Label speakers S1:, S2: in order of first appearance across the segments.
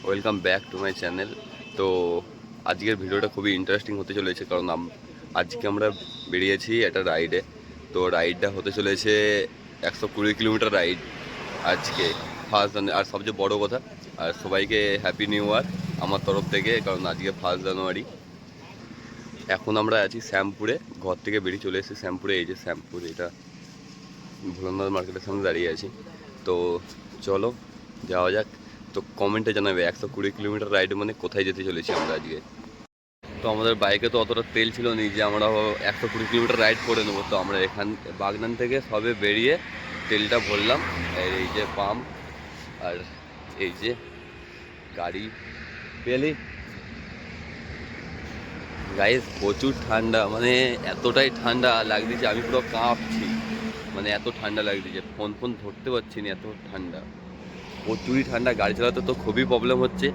S1: Welcome back to my channel. তো আজকের ভিডিওটা খুবই ইন্টারেস্টিং হতে চলেছে, কারণ আজকে আমরা বেরিয়েছি একটা রাইডে। তো রাইডটা হতে চলেছে 120 কিলোমিটার রাইড আজকে ফার্স্ট জানুয়ারি। আর সবচেয়ে বড় কথা, আর সবাইকে হ্যাপি নিউ ইয়ার আমার তরফ থেকে, কারণ আজকে 1 জানুয়ারি। এখন আমরা আছি শ্যামপুরে, ঘর থেকে বেরিয়ে চলে এসেছি শ্যামপুরে। এই যে শ্যামপুর, এটা ভোলানাথ মার্কেটের সামনে দাঁড়িয়ে আছি। তো চলো যাওয়া যাক। তো কমেন্টে জানাবে 120 কিলোমিটার রাইড মানে কোথায় যেতে চলেছি আমরা আজকে। তো আমাদের বাইকে তো অতটা তেল ছিল না যে আমরা 120 কিলোমিটার রাইড করে নেবো। তো আমরা বাগনান থেকে সবে বেরিয়ে তেলটা ভরলাম। আর এই যে পাম্প, আর এই যে গাড়ি পেলি। গাইস প্রচুর ঠান্ডা, মানে এতটাই ঠান্ডা লাগতেছে আমি পুরো কাঁপছি। মানে এত ঠান্ডা লাগতেছে, ফোন ধরতে পারছি না, এত ঠান্ডা, প্রচুরই ঠান্ডা। গাড়ি চালাতে তো খুবই প্রবলেম হচ্ছে।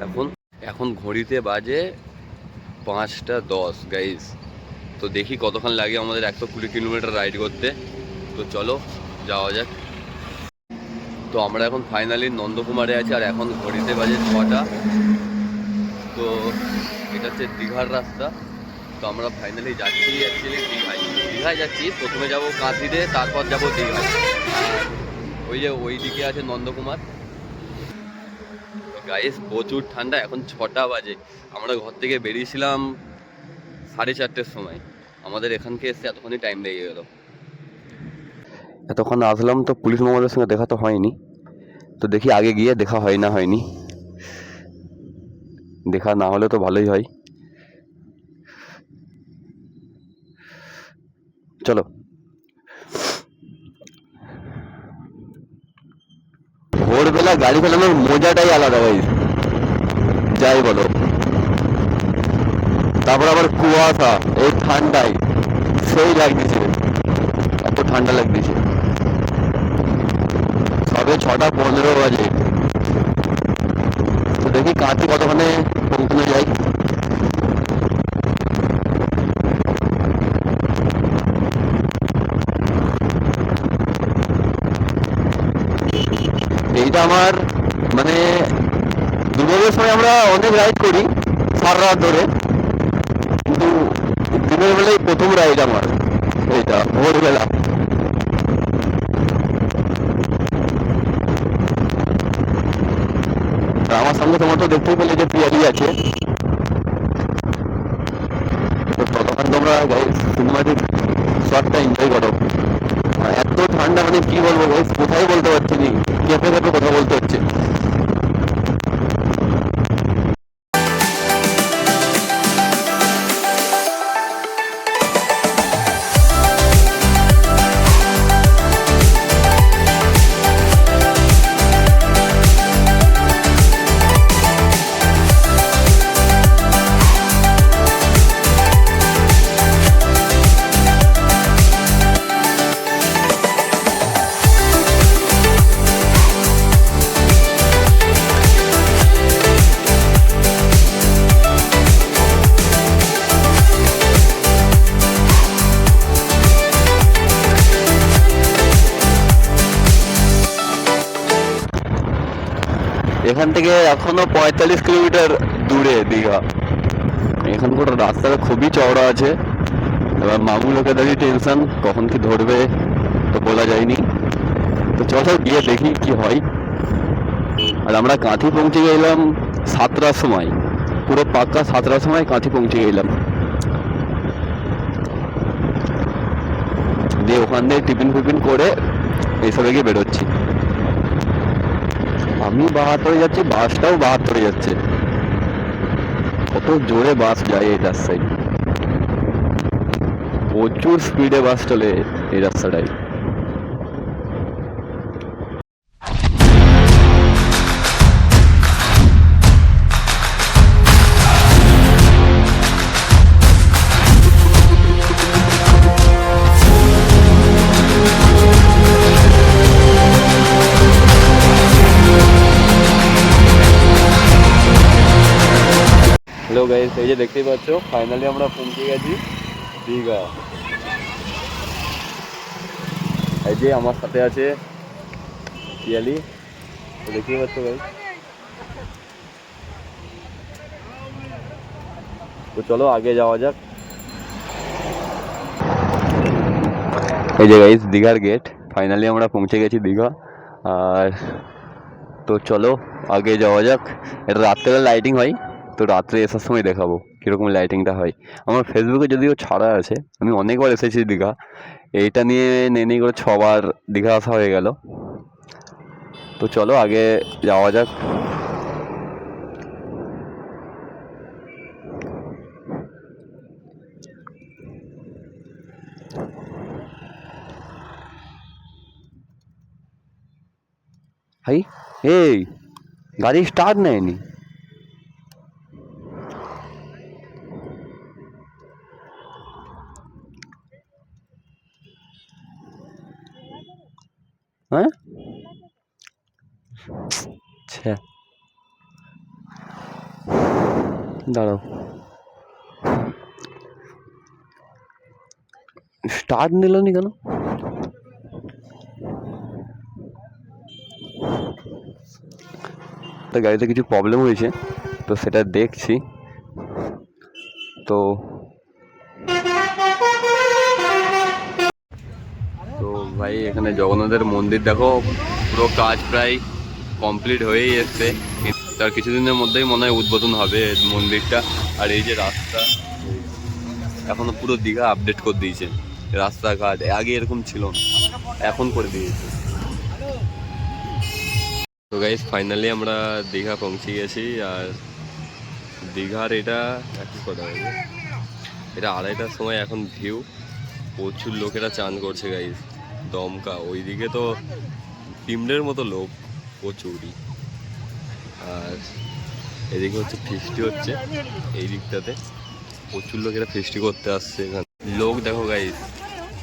S1: এখন এখন ঘড়িতে বাজে 5টা 10 গাইস। তো দেখি কতক্ষণ লাগে আমাদের 120 কিলোমিটার রাইড করতে। তো চলো যাওয়া যাক। তো আমরা এখন ফাইনালি নন্দকুমারে আছি, আর এখন ঘড়িতে বাজে 6টা। তো এটা হচ্ছে দীঘার রাস্তা। তো আমরা ফাইনালি যাচ্ছি অ্যাকচুয়ালি দীঘায় যাচ্ছি। প্রথমে যাব কাঁথিতে, তারপর যাব দীঘায়। আর ওই যে ওই দিকে আছে নন্দকুমার। গাইস প্রচুর ঠান্ডা, এখন 6টা বাজে। আমরা ঘর থেকে বেরিয়েছিলাম 4:30-র সময়। আমাদের এখানকে এসে এতক্ষণই টাইম লেগে গেল। এতক্ষণ আসলাম, তো পুলিশ মামাদের সঙ্গে দেখা তো হয়নি। তো দেখি আগে গিয়ে দেখা হয়নি। দেখা না হলে তো ভালোই হয়। চলো। ভোরবেলা গাড়ি চালানোর মজাটাই আলাদা ভাই, যাই বলো। তারপর আবার কুয়াশা, এই ঠান্ডায় সেই লাগতেছে, এত ঠান্ডা লাগতেছে। সবে 6টা 15 বাজে। তো দেখি কাঁথি কতক্ষণে পৌঁছানো যায়। এইটা আমার মানে দুপুরের সময় আমরা অনেক রাইড করি সারা রাত ধরে, কিন্তু দিনের বেলায় প্রথম রাইড আমার এইটা, ভোরবেলা। আমার সঙ্গে তোমার তো দেখতেই পেলে যে পিয়ালি আছে। তো ততক্ষণ তোমরা সিনেমাটিক শটটা এনজয় করো। এত ঠান্ডা, মানে কি বলবো গাইস, কোথায় বলতে পারছি নি, কেঁপে কেঁপে কথা বলতে হচ্ছে। এখান থেকে এখনো 45 কিলোমিটার দূরে দীঘা। এখানকার রাস্তাটা খুবই চওড়া আছে। এবার মামু লোকেদেরই টেনশন, কখন কি ধরবে তো বলা যায়নি। তো চলো গিয়ে দেখি কি হয়। আর আমরা কাঁথি পৌঁছে গেলাম 7টার সময়, পুরো পাক্কা 7টার সময় কাঁথি পৌঁছে গেলাম। দিয়ে ওখান থেকে টিফিন ফিফিন করে এইসবে গিয়ে বেরোচ্ছি। আমি 72 যাচ্ছি, বাসটাও 72 যাচ্ছে। কত জোরে বাস যায় এই রাস্তায়, প্রচুর স্পিডে বাস চলে এই রাস্তাটায়। হ্যালো গাইস, এই যে দেখতেই পাচ্ছ ফাইনালি আমরা পৌঁছে গেছি দীঘা। এই যে আমার সাথে আছে পিয়ালি, তো দেখতেই পাচ্ছ গাইস। তো চলো আগে যাওয়া যাক। এই যে গাইস দীঘার গেট, ফাইনালি আমরা পৌঁছে গেছি দীঘা। আর তো চলো আগে যাওয়া যাক। এটা রাত্রেবেলা লাইটিং হয়, তো রাত্রে আসার সময় দেখাবো কীরকম লাইটিংটা হয়। আমার ফেসবুকে যদিও ছাড়া আছে, আমি অনেকবার এসেছি দীঘা, এইটা নিয়ে নেই করে 6বার দীঘা আসা হয়ে গেল। তো চলো আগে যাওয়া যাক। ভাই এই গাড়ি স্টার্ট নেয়নি। হ্যাঁ আচ্ছা দাঁড়াও, স্টার্ট নিল নি কেন? তো গাড়িতে কিছু প্রবলেম হয়েছে, তো সেটা দেখছি। তো তো ভাই এখানে জগন্নাথের মন্দির দেখো, পুরো কাজ প্রায় কমপ্লিট হয়েই এসছে, তার কিছুদিনের মধ্যেই মনে হয় উদ্বোধন হবে মন্দিরটা। আর এই যে রাস্তা, এখনো পুরো দীঘা আপডেট করে দিয়েছে রাস্তাঘাট, আগে এরকম ছিল না, এখন করে দিয়েছে। তো গাইস ফাইনালি আমরা দীঘা পৌঁছে গেছি। আর দীঘার এটা কি কটা হবে, এটা 2:30টার সময় এখন ভিউ, প্রচুর লোকেরা চান করছে গাইস, দমকা। ওইদিকে তো পিমড়ের মতো লোক প্রচুরই। আর এদিকে হচ্ছে ফিস্টি হচ্ছে, এই দিকটাতে প্রচুর লোকেরা ফিস্টি করতে আসছে। এখানে লোক দেখো গাইস,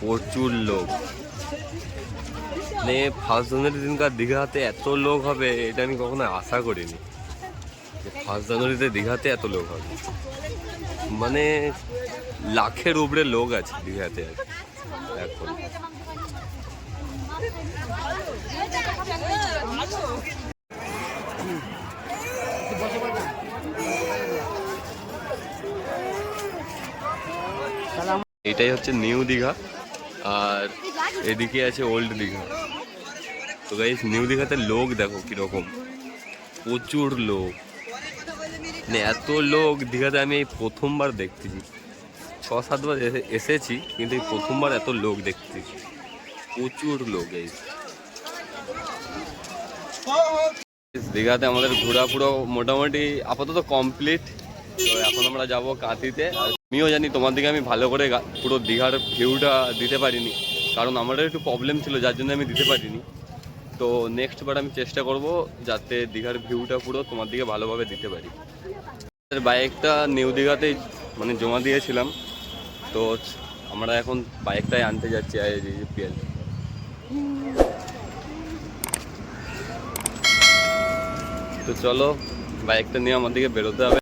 S1: প্রচুর লোক। মানে 1 জানুয়ারি দিনকার দীঘাতে এত লোক হবে এটা আমি কখনো আশা করিনি, 1 জানুয়ারিতে দীঘাতে এত লোক হবে। মানে লাখের উপরে লোক আছে দীঘাতে এখন। এটাই হচ্ছে নিউ দীঘা, আর এদিকে আছে ওল্ড দীঘা। তো গাইস নিউ দীঘাতে লোক দেখো কিরকম, প্রচুর লোক। মানে এত লোক দীঘাতে আমি এই প্রথমবার দেখতেছি, 6-7 বার এসেছি কিন্তু এই প্রথমবার এত লোক দেখতেছি, প্রচুর লোক। এই দীঘাতে আমাদের ঘোরা পুরো মোটামুটি আপাতত কমপ্লিট। তো এখন আমরা যাবো কাঁথিতে। আর আমিও জানি তোমার দিকে আমি ভালো করে পুরো দীঘার ভিউটা দিতে পারিনি, কারণ আমারও একটু প্রবলেম ছিল, যার জন্য আমি দিতে পারিনি। তো নেক্সট বার আমি চেষ্টা করব যাতে দীঘার ভিউটা পুরো তোমার দিকে ভালোভাবে দিতে পারি। বাইকটা নিউ দীঘাতেই মানে জমা দিয়েছিলাম, তো আমরা এখন বাইকটাই আনতে যাচ্ছি আইজিপিএল। তো চলো বাইকটা নিয়ে আমার দিকে বেরোতে হবে।